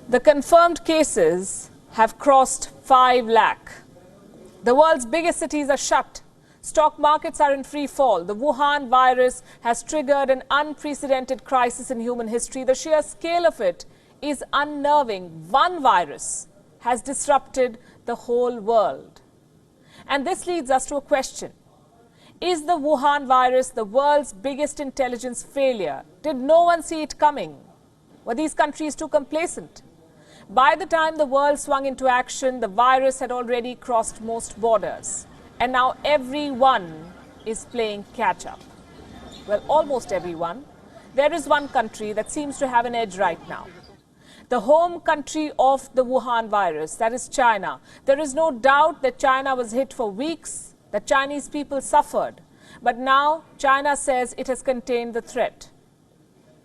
The confirmed cases have crossed 5 lakh. The world's biggest cities are shut. Stock markets are in free fall. The Wuhan virus has triggered an unprecedented crisis in human history. The sheer scale of it is unnerving. One virus has disrupted the whole world. And this leads us to a question. Is the Wuhan virus the world's biggest intelligence failure? Did no one see it coming? Were these countries too complacent? By the time the world swung into action, the virus had already crossed most borders. And now everyone is playing catch-up. Well, almost everyone. There is one country that seems to have an edge right now. The home country of the Wuhan virus, that is China. There is no doubt that China was hit for weeks, that Chinese people suffered. But now China says it has contained the threat.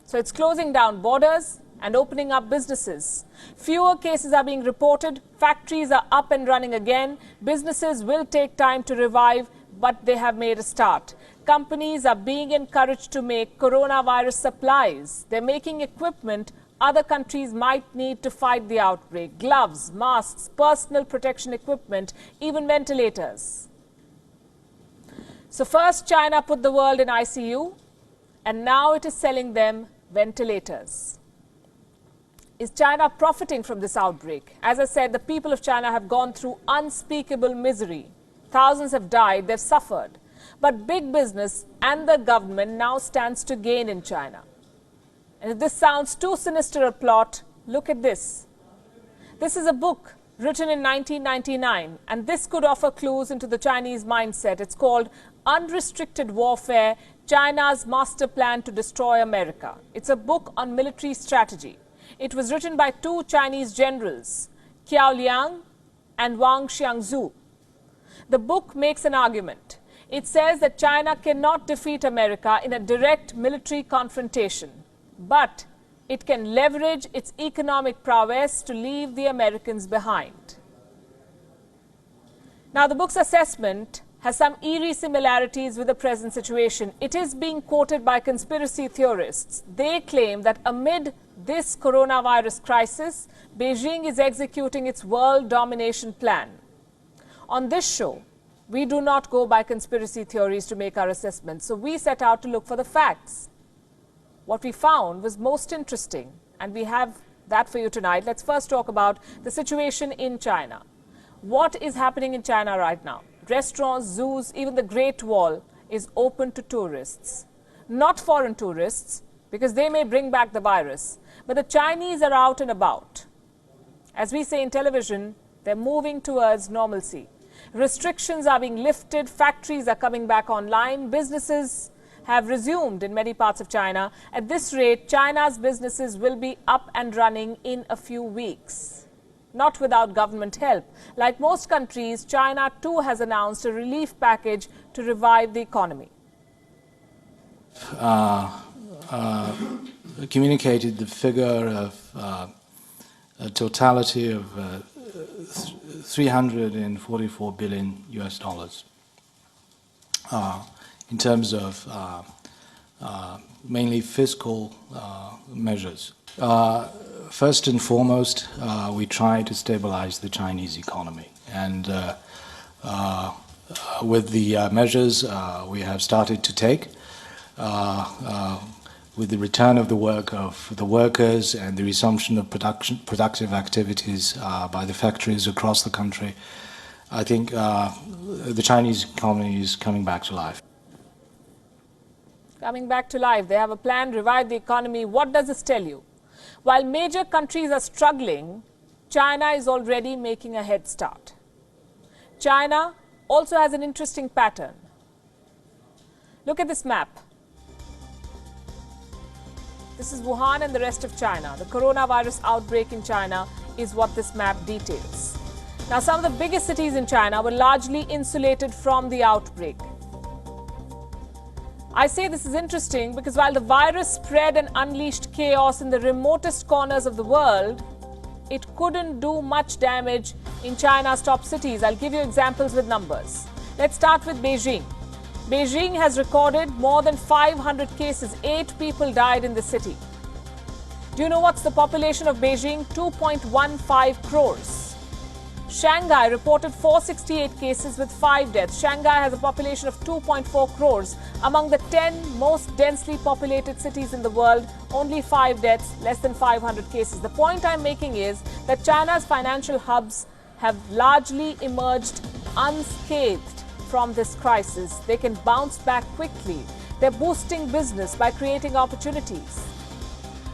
So it's closing down borders and opening up businesses. Fewer cases are being reported. Factories are up and running again. Businesses will take time to revive, but they have made a start. Companies are being encouraged to make coronavirus supplies. They're making equipment other countries might need to fight the outbreak. Gloves, masks, personal protection equipment, even ventilators. So first China put the world in ICU, and now it is selling them ventilators. Is China profiting from this outbreak? As I said, the people of China have gone through unspeakable misery. Thousands have died, they've suffered. But big business and the government now stands to gain in China. And if this sounds too sinister a plot, look at this. This is a book written in 1999, and this could offer clues into the Chinese mindset. It's called Unrestricted Warfare, China's Master Plan to Destroy America. It's a book on military strategy. It was written by two Chinese generals, Qiao Liang and Wang Xiangzu. The book makes an argument. It says that China cannot defeat America in a direct military confrontation, but it can leverage its economic prowess to leave the Americans behind. Now, the book's assessment has some eerie similarities with the present situation. It is being quoted by conspiracy theorists. They claim that amid this coronavirus crisis, Beijing is executing its world domination plan. On this show, we do not go by conspiracy theories to make our assessments, so we set out to look for the facts. What we found was most interesting, and we have that for you tonight. Let's first talk about the situation in China. What is happening in China right now? Restaurants, zoos, even the Great Wall is open to tourists. Not foreign tourists, because they may bring back the virus, but the Chinese are out and about. As we say in television, they're moving towards normalcy. Restrictions are being lifted, factories are coming back online, businesses have resumed in many parts of China. At this rate, China's businesses will be up and running in a few weeks, not without government help. Like most countries, China too has announced a relief package to revive the economy. Communicated the figure of a totality of 344 billion US dollars in terms of mainly fiscal measures. First and foremost, we try to stabilize the Chinese economy, and with the measures we have started to take, with the return of the work of the workers and the resumption of productive activities by the factories across the country, I think the Chinese economy is coming back to life. Coming back to life. They have a plan, revive the economy. What does this tell you? While major countries are struggling, China is already making a head start. China also has an interesting pattern. Look at this map. This is Wuhan and the rest of China. The coronavirus outbreak in China is what this map details. Now, some of the biggest cities in China were largely insulated from the outbreak. I say this is interesting because while the virus spread and unleashed chaos in the remotest corners of the world, it couldn't do much damage in China's top cities. I'll give you examples with numbers. Let's start with Beijing. Beijing has recorded more than 500 cases. 8 people died in the city. Do you know what's the population of Beijing? 2.15 crores. Shanghai reported 468 cases with 5 deaths. Shanghai has a population of 2.4 crores. Among the 10 most densely populated cities in the world, only 5 deaths, less than 500 cases. The point I'm making is that China's financial hubs have largely emerged unscathed from this crisis. They can bounce back quickly. They're boosting business by creating opportunities.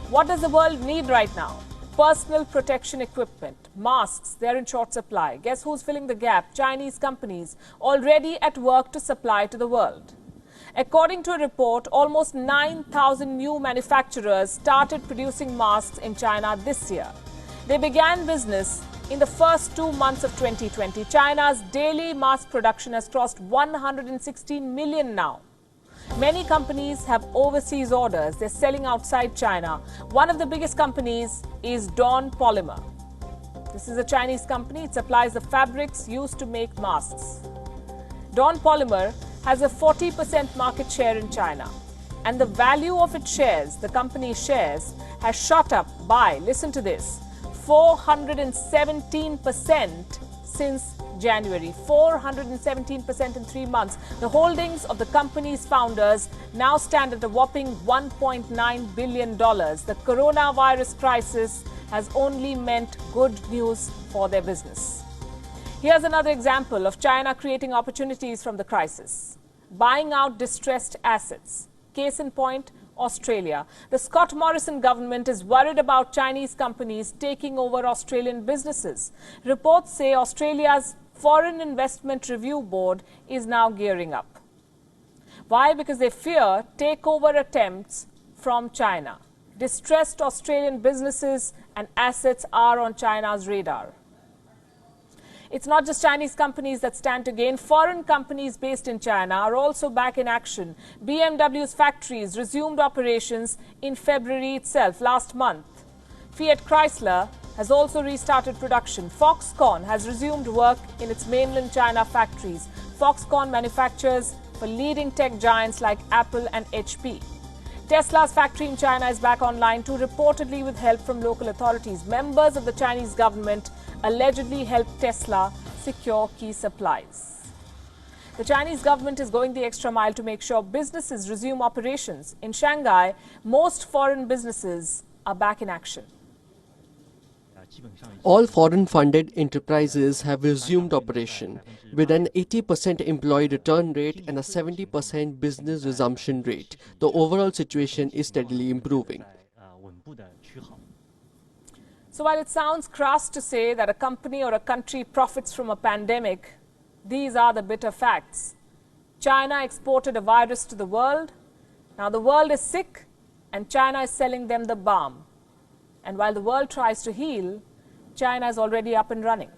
What does the world need right now? Personal protection equipment, masks, they're in short supply. Guess who's filling the gap? Chinese companies already at work to supply to the world. According to a report, almost 9,000 new manufacturers started producing masks in China this year. They began business in the first 2 months of 2020. China's daily mask production has crossed 116 million now. Many companies have overseas orders. They're selling outside China. One of the biggest companies is Dawn Polymer. This is a Chinese company. It supplies the fabrics used to make masks. Dawn Polymer has a 40% market share in China. And the value of its shares, the company's shares, has shot up by, listen to this, 417% since January. 417% in 3 months. The holdings of the company's founders now stand at a whopping $1.9 billion. The coronavirus crisis has only meant good news for their business. Here's another example of China creating opportunities from the crisis. Buying out distressed assets. Case in point, Australia. The Scott Morrison government is worried about Chinese companies taking over Australian businesses. Reports say Australia's Foreign Investment Review Board is now gearing up. Why? Because they fear takeover attempts from China. Distressed Australian businesses and assets are on China's radar. It's not just Chinese companies that stand to gain. Foreign companies based in China are also back in action. BMW's factories resumed operations in February itself, last month. Fiat Chrysler has also restarted production. Foxconn has resumed work in its mainland China factories. Foxconn manufactures for leading tech giants like Apple and HP. Tesla's factory in China is back online too, reportedly with help from local authorities. Members of the Chinese government allegedly helped Tesla secure key supplies. The Chinese government is going the extra mile to make sure businesses resume operations. In Shanghai, most foreign businesses are back in action. All foreign-funded enterprises have resumed operation, with an 80% employee return rate and a 70% business resumption rate. The overall situation is steadily improving. So while it sounds crass to say that a company or a country profits from a pandemic, these are the bitter facts. China exported a virus to the world. Now the world is sick and China is selling them the balm. And while the world tries to heal, China is already up and running.